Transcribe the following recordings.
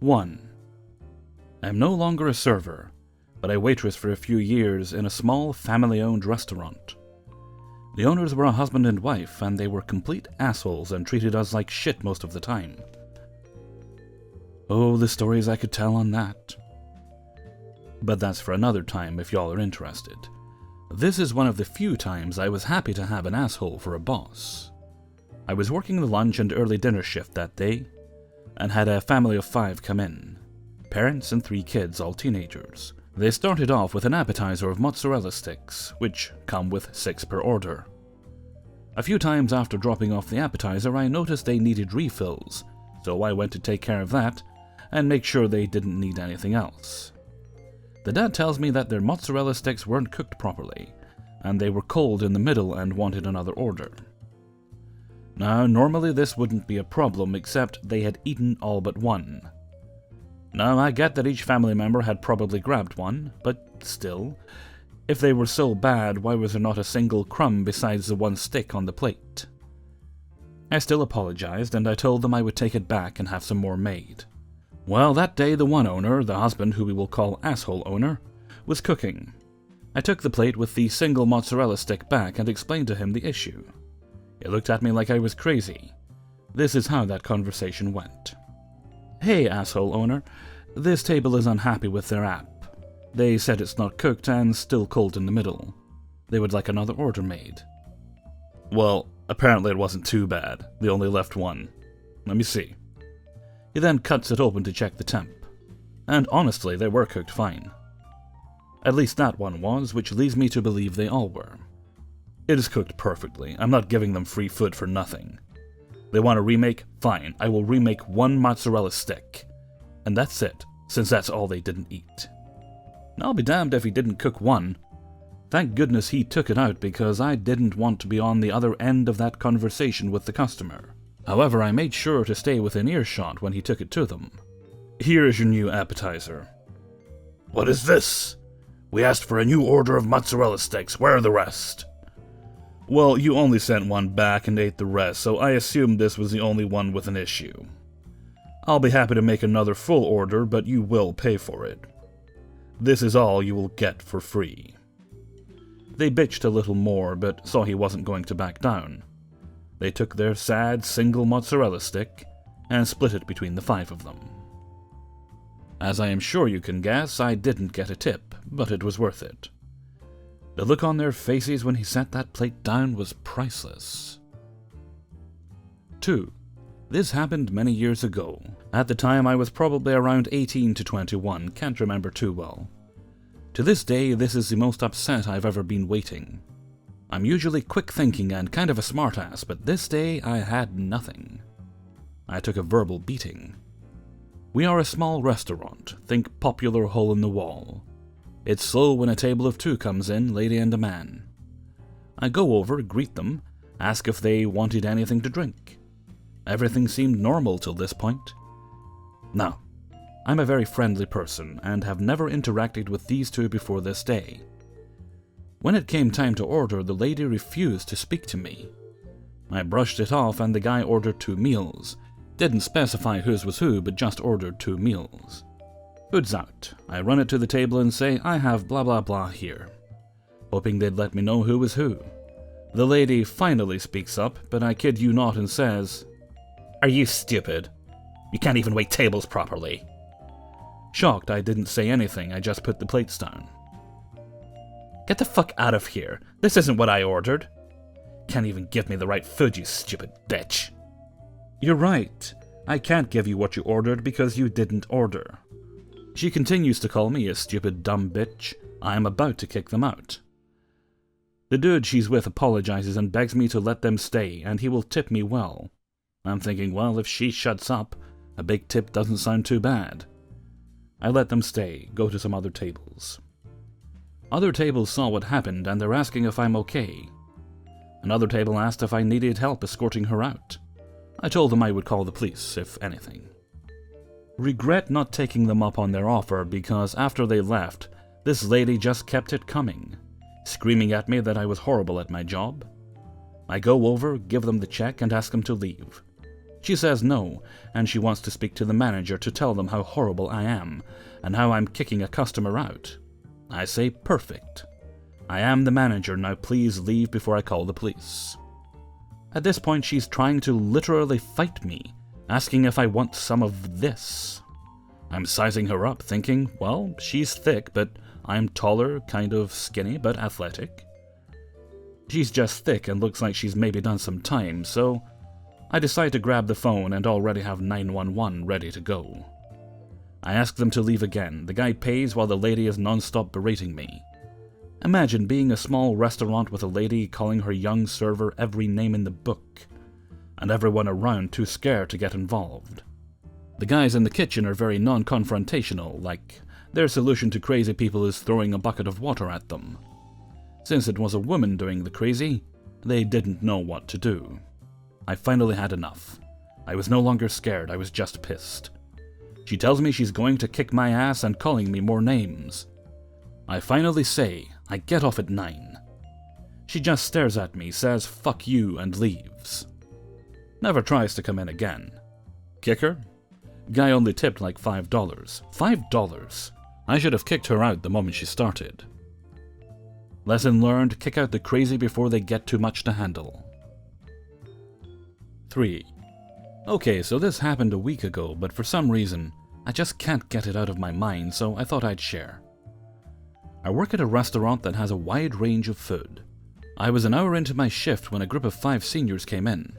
1. I'm no longer a server, but I waitressed for a few years in a small family-owned restaurant. The owners were a husband and wife, and they were complete assholes and treated us like shit most of the time. Oh, the stories I could tell on that. But that's for another time if y'all are interested. This is one of the few times I was happy to have an asshole for a boss. I was working the lunch and early dinner shift that day, and had a family of 5 come in. Parents and 3 kids, all teenagers. They started off with an appetizer of mozzarella sticks, which come with 6 per order. A few times after dropping off the appetizer, I noticed they needed refills, so I went to take care of that and make sure they didn't need anything else. The dad tells me that their mozzarella sticks weren't cooked properly, and they were cold in the middle and wanted another order. Now, normally this wouldn't be a problem, except they had eaten all but one. Now, I get that each family member had probably grabbed one, but still, if they were so bad, why was there not a single crumb besides the one stick on the plate? I still apologized, and I told them I would take it back and have some more made. Well, that day the one owner, the husband who we will call asshole owner, was cooking. I took the plate with the single mozzarella stick back and explained to him the issue. He looked at me like I was crazy. This is how that conversation went. Hey, asshole owner, this table is unhappy with their app. They said it's not cooked and still cold in the middle. They would like another order made. Well, apparently it wasn't too bad. They only left one. Let me see. He then cuts it open to check the temp. And honestly, they were cooked fine. At least that one was, which leads me to believe they all were. It is cooked perfectly. I'm not giving them free food for nothing. They want a remake? Fine, I will remake one mozzarella stick. And that's it, since that's all they didn't eat. And I'll be damned if he didn't cook one. Thank goodness he took it out, because I didn't want to be on the other end of that conversation with the customer. However, I made sure to stay within earshot when he took it to them. Here is your new appetizer. What is this? We asked for a new order of mozzarella sticks. Where are the rest? Well, you only sent one back and ate the rest, so I assumed this was the only one with an issue. I'll be happy to make another full order, but you will pay for it. This is all you will get for free. They bitched a little more, but saw he wasn't going to back down. They took their sad single mozzarella stick and split it between the 5 of them. As I am sure you can guess, I didn't get a tip, but it was worth it. The look on their faces when he set that plate down was priceless. 2. This happened many years ago. At the time I was probably around 18 to 21, can't remember too well. To this day, this is the most upset I've ever been waiting. I'm usually quick thinking and kind of a smartass, but this day I had nothing. I took a verbal beating. We are a small restaurant, think popular hole in the wall. It's slow when a table of 2 comes in, lady and a man. I go over, greet them, ask if they wanted anything to drink. Everything seemed normal till this point. Now, I'm a very friendly person and have never interacted with these 2 before this day. When it came time to order, the lady refused to speak to me. I brushed it off and the guy ordered 2 meals. Didn't specify whose was who, but just ordered 2 meals. Hood's out. I run it to the table and say, I have blah blah blah here, hoping they'd let me know who was who. The lady finally speaks up, but I kid you not and says, Are you stupid? You can't even wait tables properly. Shocked, I didn't say anything, I just put the plates down. Get the fuck out of here. This isn't what I ordered. Can't even give me the right food, you stupid bitch. You're right. I can't give you what you ordered because you didn't order. She continues to call me a stupid dumb bitch. I am about to kick them out. The dude she's with apologizes and begs me to let them stay, and he will tip me well. I'm thinking, well, if she shuts up, a big tip doesn't sound too bad. I let them stay, go to some other tables. Other tables saw what happened, and they're asking if I'm okay. Another table asked if I needed help escorting her out. I told them I would call the police, if anything. Regret not taking them up on their offer, because after they left, this lady just kept it coming, screaming at me that I was horrible at my job. I go over, give them the check, and ask them to leave. She says no, and she wants to speak to the manager to tell them how horrible I am, and how I'm kicking a customer out. I say perfect. I am the manager, now please leave before I call the police. At this point she's trying to literally fight me, asking if I want some of this. I'm sizing her up, thinking, well, she's thick, but I'm taller, kind of skinny, but athletic. She's just thick and looks like she's maybe done some time, so I decide to grab the phone and already have 911 ready to go. I ask them to leave again. The guy pays while the lady is non-stop berating me. Imagine being a small restaurant with a lady calling her young server every name in the book, and everyone around too scared to get involved. The guys in the kitchen are very non-confrontational, like their solution to crazy people is throwing a bucket of water at them. Since it was a woman doing the crazy, they didn't know what to do. I finally had enough. I was no longer scared, I was just pissed. She tells me she's going to kick my ass and calling me more names. I finally say, I get off at 9. She just stares at me, says fuck you and leaves. Never tries to come in again. Kicker? Guy only tipped like $5. $5? I should have kicked her out the moment she started. Lesson learned, kick out the crazy before they get too much to handle. 3. Okay, so this happened a week ago, but for some reason, I just can't get it out of my mind, so I thought I'd share. I work at a restaurant that has a wide range of food. I was an hour into my shift when a group of 5 seniors came in.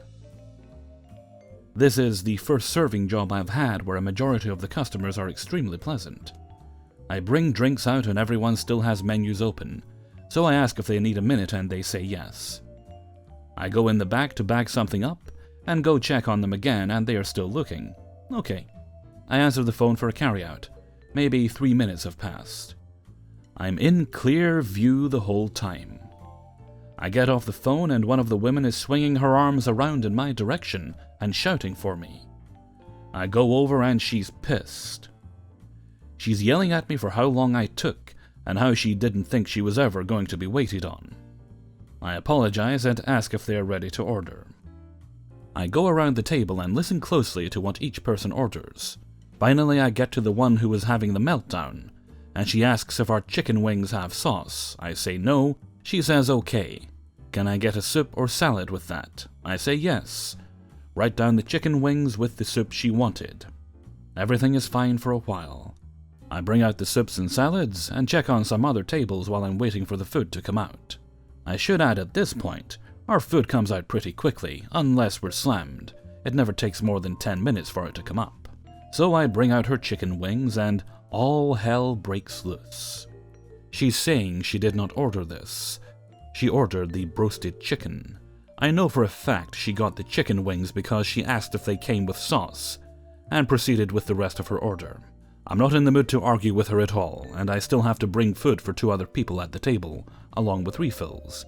This is the first serving job I've had where a majority of the customers are extremely pleasant. I bring drinks out and everyone still has menus open, so I ask if they need a minute and they say yes. I go in the back to bag something up and go check on them again and they are still looking. Okay. I answer the phone for a carryout. Maybe 3 minutes have passed. I'm in clear view the whole time. I get off the phone and one of the women is swinging her arms around in my direction and shouting for me. I go over and she's pissed. She's yelling at me for how long I took and how she didn't think she was ever going to be waited on. I apologize and ask if they are ready to order. I go around the table and listen closely to what each person orders. Finally, I get to the one who was having the meltdown, and she asks if our chicken wings have sauce. I say no. She says okay. Can I get a soup or salad with that? I say yes. Write down the chicken wings with the soup she wanted. Everything is fine for a while. I bring out the soups and salads and check on some other tables while I'm waiting for the food to come out. I should add at this point, our food comes out pretty quickly, unless we're slammed. It never takes more than 10 minutes for it to come up. So I bring out her chicken wings and all hell breaks loose. She's saying she did not order this. She ordered the broasted chicken. I know for a fact she got the chicken wings because she asked if they came with sauce, and proceeded with the rest of her order. I'm not in the mood to argue with her at all, and I still have to bring food for 2 other people at the table, along with refills.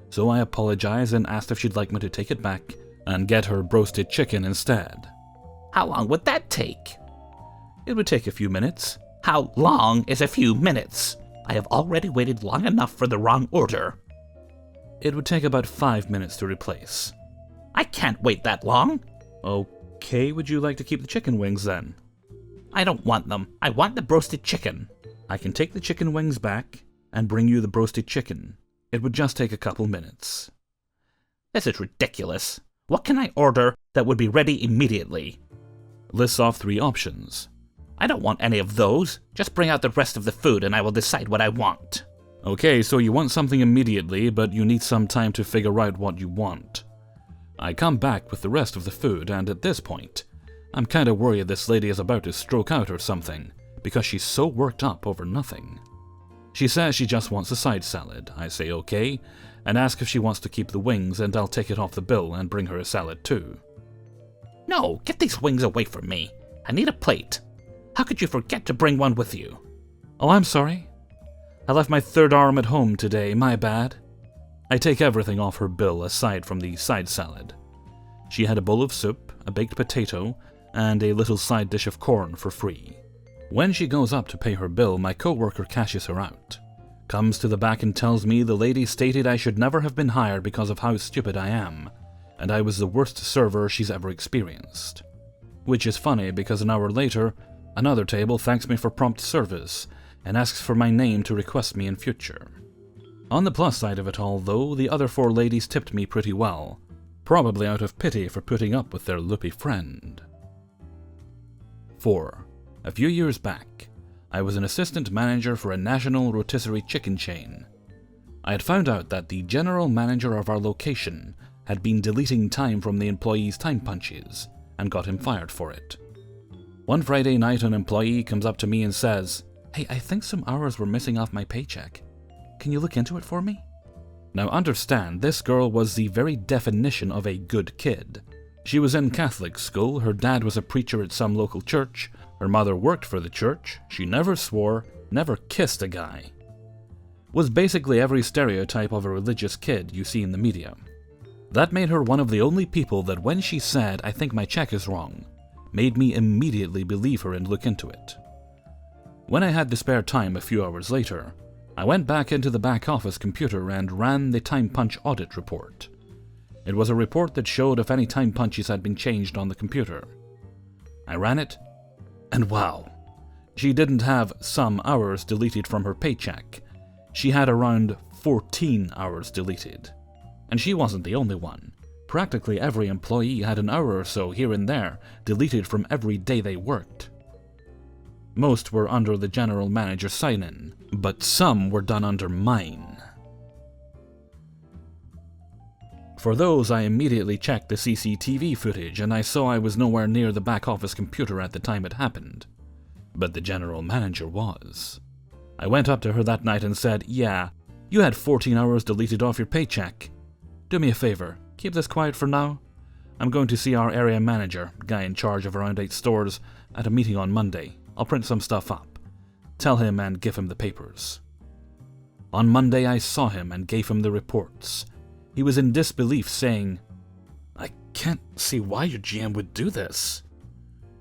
So I apologize and asked if she'd like me to take it back and get her broasted chicken instead. How long would that take? It would take a few minutes. How long is a few minutes? I have already waited long enough for the wrong order. It would take about 5 minutes to replace. I can't wait that long. Okay, would you like to keep the chicken wings then? I don't want them. I want the broasted chicken. I can take the chicken wings back and bring you the broasted chicken. It would just take a couple minutes. This is ridiculous. What can I order that would be ready immediately? Lists off 3 options. I don't want any of those. Just bring out the rest of the food and I will decide what I want. Okay, so you want something immediately, but you need some time to figure out what you want. I come back with the rest of the food, and at this point, I'm kinda worried this lady is about to stroke out or something, because she's so worked up over nothing. She says she just wants a side salad. I say okay, and ask if she wants to keep the wings, and I'll take it off the bill and bring her a salad too. No, get these wings away from me. I need a plate. How could you forget to bring one with you? Oh, I'm sorry. I left my 3rd arm at home today, my bad. I take everything off her bill aside from the side salad. She had a bowl of soup, a baked potato, and a little side dish of corn for free. When she goes up to pay her bill, my coworker cashes her out. Comes to the back and tells me the lady stated I should never have been hired because of how stupid I am, and I was the worst server she's ever experienced. Which is funny because an hour later, another table thanks me for prompt service and asks for my name to request me in future. On the plus side of it all, though, the other 4 ladies tipped me pretty well, probably out of pity for putting up with their loopy friend. 4. A few years back, I was an assistant manager for a national rotisserie chicken chain. I had found out that the general manager of our location had been deleting time from the employees' time punches and got him fired for it. One Friday night, an employee comes up to me and says, "Hey, I think some hours were missing off my paycheck. Can you look into it for me?" Now understand, this girl was the very definition of a good kid. She was in Catholic school, her dad was a preacher at some local church, her mother worked for the church, she never swore, never kissed a guy. Was basically every stereotype of a religious kid you see in the media. That made her one of the only people that when she said, "I think my check is wrong," made me immediately believe her and look into it. When I had the spare time a few hours later, I went back into the back office computer and ran the time punch audit report. It was a report that showed if any time punches had been changed on the computer. I ran it, and wow, she didn't have some hours deleted from her paycheck. She had around 14 hours deleted. And she wasn't the only one. Practically every employee had an hour or so here and there deleted from every day they worked. Most were under the general manager's sign-in, but some were done under mine. For those, I immediately checked the CCTV footage and I saw I was nowhere near the back office computer at the time it happened. But the general manager was. I went up to her that night and said, "Yeah, you had 14 hours deleted off your paycheck. Do me a favor, keep this quiet for now. I'm going to see our area manager, guy in charge of around 8 stores, at a meeting on Monday. I'll print some stuff up. Tell him and give him the papers." On Monday I saw him and gave him the reports. He was in disbelief, saying, "I can't see why your GM would do this.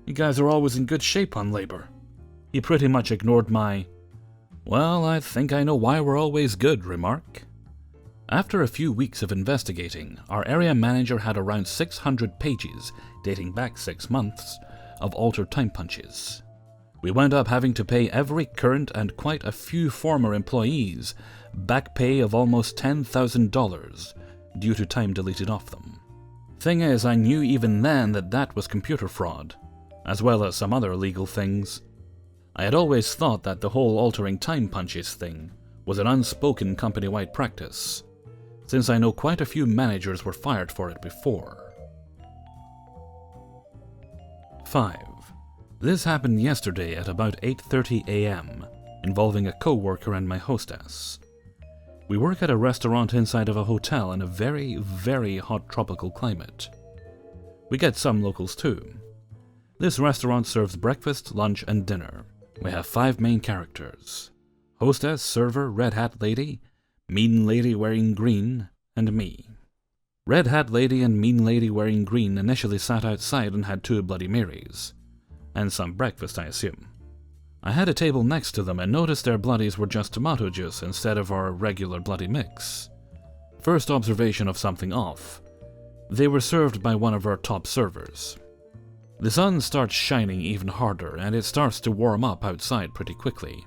You guys are always in good shape on labor." He pretty much ignored my, "Well, I think I know why we're always good" remark. After a few weeks of investigating, our area manager had around 600 pages, dating back 6 months, of altered time punches. We wound up having to pay every current and quite a few former employees back pay of almost $10,000 due to time deleted off them. Thing is, I knew even then that that was computer fraud, as well as some other illegal things. I had always thought that the whole altering time punches thing was an unspoken company-wide practice, since I know quite a few managers were fired for it before. 5. This happened yesterday at about 8:30 a.m., involving a co-worker and my hostess. We work at a restaurant inside of a hotel in a very, very hot tropical climate. We get some locals too. This restaurant serves breakfast, lunch, and dinner. We have 5 main characters: hostess, server, red hat lady, mean lady wearing green, and me. Red hat lady and mean lady wearing green initially sat outside and had 2 Bloody Marys. And some breakfast, I assume. I had a table next to them and noticed their bloodies were just tomato juice instead of our regular bloody mix. First observation of something off. They were served by one of our top servers. The sun starts shining even harder and it starts to warm up outside pretty quickly.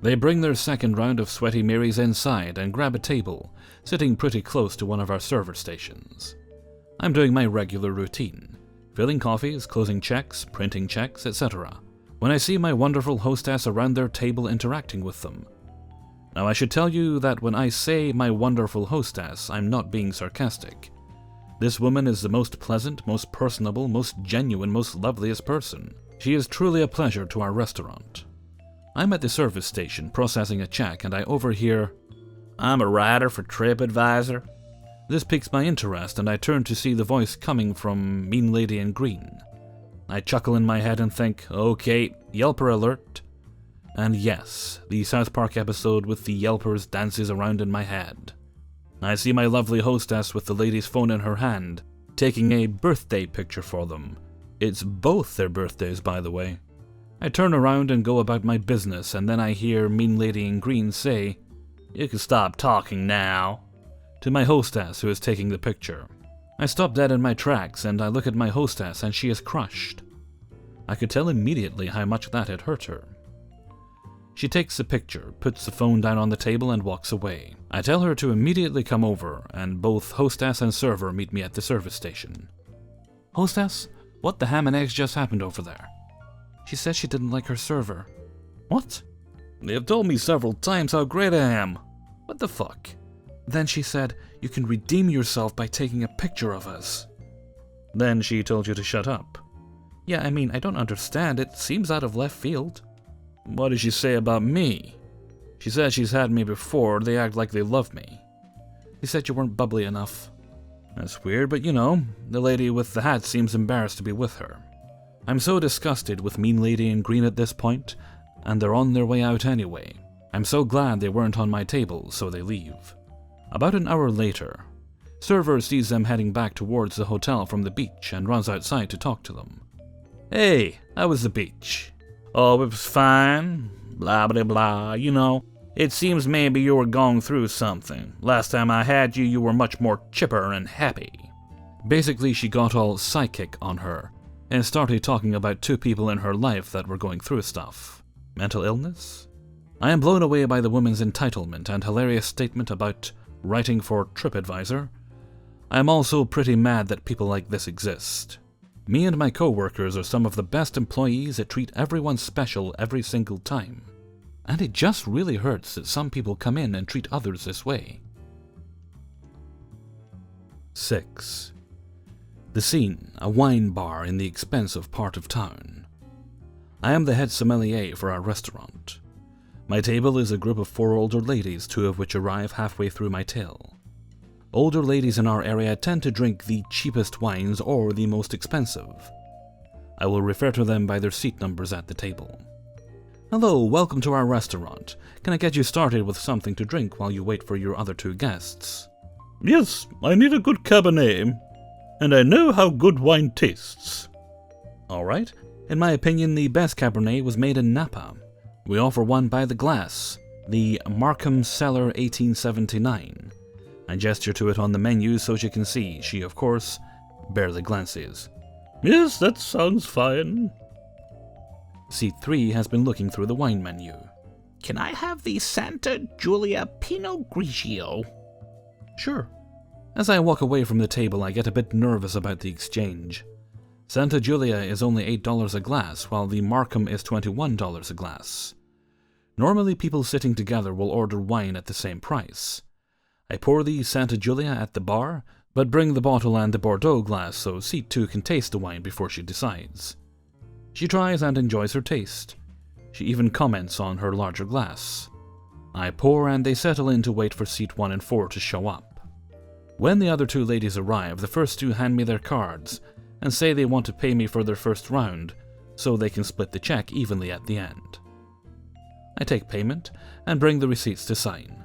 They bring their second round of sweaty Marys inside and grab a table, sitting pretty close to one of our server stations. I'm doing my regular routine, filling coffees, closing checks, printing checks, etc., when I see my wonderful hostess around their table interacting with them. Now I should tell you that when I say my wonderful hostess, I'm not being sarcastic. This woman is the most pleasant, most personable, most genuine, most loveliest person. She is truly a pleasure to our restaurant. I'm at the service station processing a check and I overhear, "I'm a writer for TripAdvisor." This piques my interest and I turn to see the voice coming from Mean Lady in Green. I chuckle in my head and think, okay, Yelper alert. And yes, the South Park episode with the Yelpers dances around in my head. I see my lovely hostess with the lady's phone in her hand, taking a birthday picture for them. It's both their birthdays, by the way. I turn around and go about my business, and then I hear Mean Lady in Green say, "You can stop talking now," to my hostess who is taking the picture. I stop dead in my tracks and I look at my hostess and she is crushed. I could tell immediately how much that had hurt her. She takes the picture, puts the phone down on the table and walks away. I tell her to immediately come over, and both hostess and server meet me at the service station. Hostess, what the ham and eggs just happened over there? She says she didn't like her server. What? They have told me several times how great I am. What the fuck? Then she said, you can redeem yourself by taking a picture of us. Then she told you to shut up. Yeah, I mean, I don't understand. It seems out of left field. What did she say about me? She said she's had me before. They act like they love me. She said you weren't bubbly enough. That's weird, but you know, the lady with the hat seems embarrassed to be with her. I'm so disgusted with Mean Lady in Green at this point, and they're on their way out anyway. I'm so glad they weren't on my table, so they leave. About an hour later, server sees them heading back towards the hotel from the beach and runs outside to talk to them. Hey, how was the beach? Oh, it was fine. Blah, blah, blah. You know, it seems maybe you were going through something. Last time I had you, you were much more chipper and happy. Basically, she got all psychic on her and started talking about two people in her life that were going through stuff. Mental illness? I am blown away by the woman's entitlement and hilarious statement about writing for TripAdvisor. I am also pretty mad that people like this exist. Me and my co-workers are some of the best employees that treat everyone special every single time. And it just really hurts that some people come in and treat others this way. 6. The scene, a wine bar in the expensive part of town. I am the head sommelier for our restaurant. My table is a group of 4 older ladies, 2 of which arrive halfway through my tale. Older ladies in our area tend to drink the cheapest wines or the most expensive. I will refer to them by their seat numbers at the table. Hello, welcome to our restaurant. Can I get you started with something to drink while you wait for your other 2 guests? Yes, I need a good Cabernet, and I know how good wine tastes. Alright, in my opinion the best Cabernet was made in Napa. We offer one by the glass, the Markham Cellar 1879. I gesture to it on the menu so she can see. She, of course, barely glances. Yes, that sounds fine. Seat 3 has been looking through the wine menu. Can I have the Santa Giulia Pinot Grigio? Sure. As I walk away from the table, I get a bit nervous about the exchange. Santa Giulia is only $8 a glass, while the Markham is $21 a glass. Normally, people sitting together will order wine at the same price. I pour the Santa Giulia at the bar, but bring the bottle and the Bordeaux glass so seat 2 can taste the wine before she decides. She tries and enjoys her taste. She even comments on her larger glass. I pour and they settle in to wait for seat 1 and 4 to show up. When the other 2 ladies arrive, the first 2 hand me their cards and say they want to pay me for their first round so they can split the check evenly at the end. I take payment and bring the receipts to sign.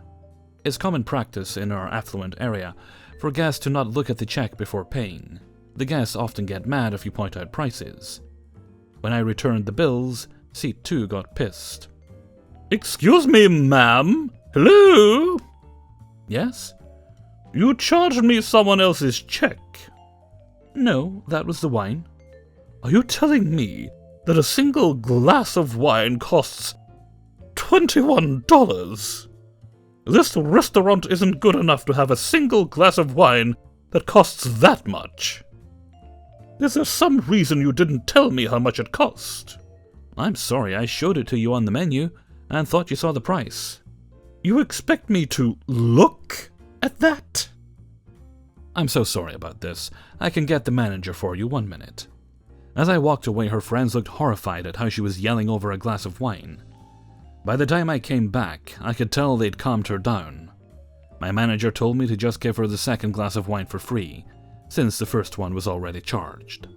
It's common practice in our affluent area for guests to not look at the check before paying. The guests often get mad if you point out prices. When I returned the bills, seat 2 got pissed. Excuse me, ma'am? Hello? Yes? You charged me someone else's check. No, that was the wine. Are you telling me that a single glass of wine costs $21? This restaurant isn't good enough to have a single glass of wine that costs that much. Is there some reason you didn't tell me how much it cost? I'm sorry, I showed it to you on the menu and thought you saw the price. You expect me to look at that? I'm so sorry about this. I can get the manager for you 1 minute. As I walked away, her friends looked horrified at how she was yelling over a glass of wine. By the time I came back, I could tell they'd calmed her down. My manager told me to just give her the second glass of wine for free, since the first one was already charged.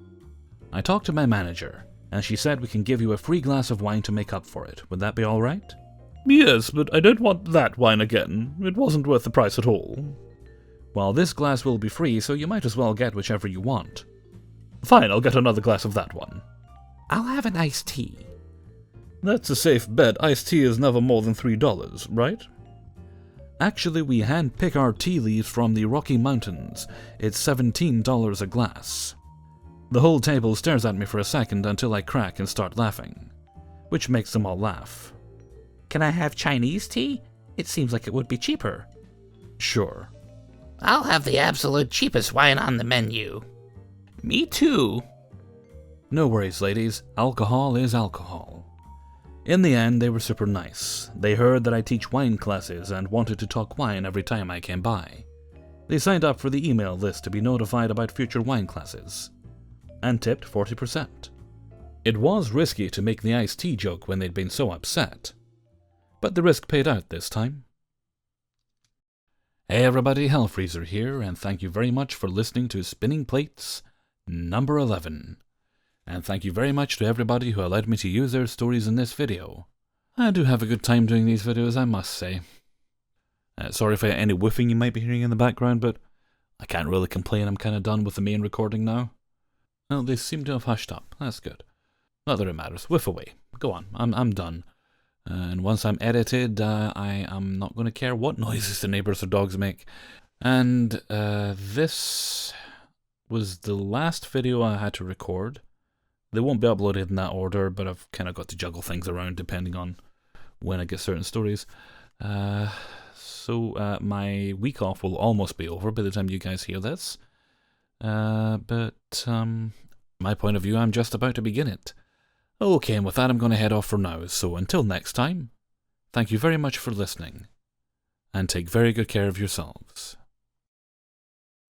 I talked to my manager, and she said we can give you a free glass of wine to make up for it. Would that be all right? Yes, but I don't want that wine again. It wasn't worth the price at all. Well, this glass will be free, so you might as well get whichever you want. Fine, I'll get another glass of that one. I'll have an iced tea. That's a safe bet. Iced tea is never more than $3, right? Actually, we hand-pick our tea leaves from the Rocky Mountains. It's $17 a glass. The whole table stares at me for a second until I crack and start laughing, which makes them all laugh. Can I have Chinese tea? It seems like it would be cheaper. Sure. I'll have the absolute cheapest wine on the menu. Me too. No worries, ladies. Alcohol is alcohol. In the end, they were super nice. They heard that I teach wine classes and wanted to talk wine every time I came by. They signed up for the email list to be notified about future wine classes, and tipped 40%. It was risky to make the iced tea joke when they'd been so upset, but the risk paid out this time. Hey everybody, Hellfreezer here, and thank you very much for listening to Spinning Plates number 11. And thank you very much to everybody who allowed me to use their stories in this video. I do have a good time doing these videos, I must say. Sorry for any whiffing you might be hearing in the background, but I can't really complain. I'm kind of done with the main recording now. Well, they seem to have hushed up. That's good. Not that it matters. Whiff away. Go on. I'm done. And once I'm edited, I am not going to care what noises the neighbors or dogs make. And this was the last video I had to record. They won't be uploaded in that order, but I've kind of got to juggle things around depending on when I get certain stories. So my week off will almost be over by the time you guys hear this. But my point of view, I'm just about to begin it. Okay, and with that, I'm going to head off for now. So until next time, thank you very much for listening, and take very good care of yourselves.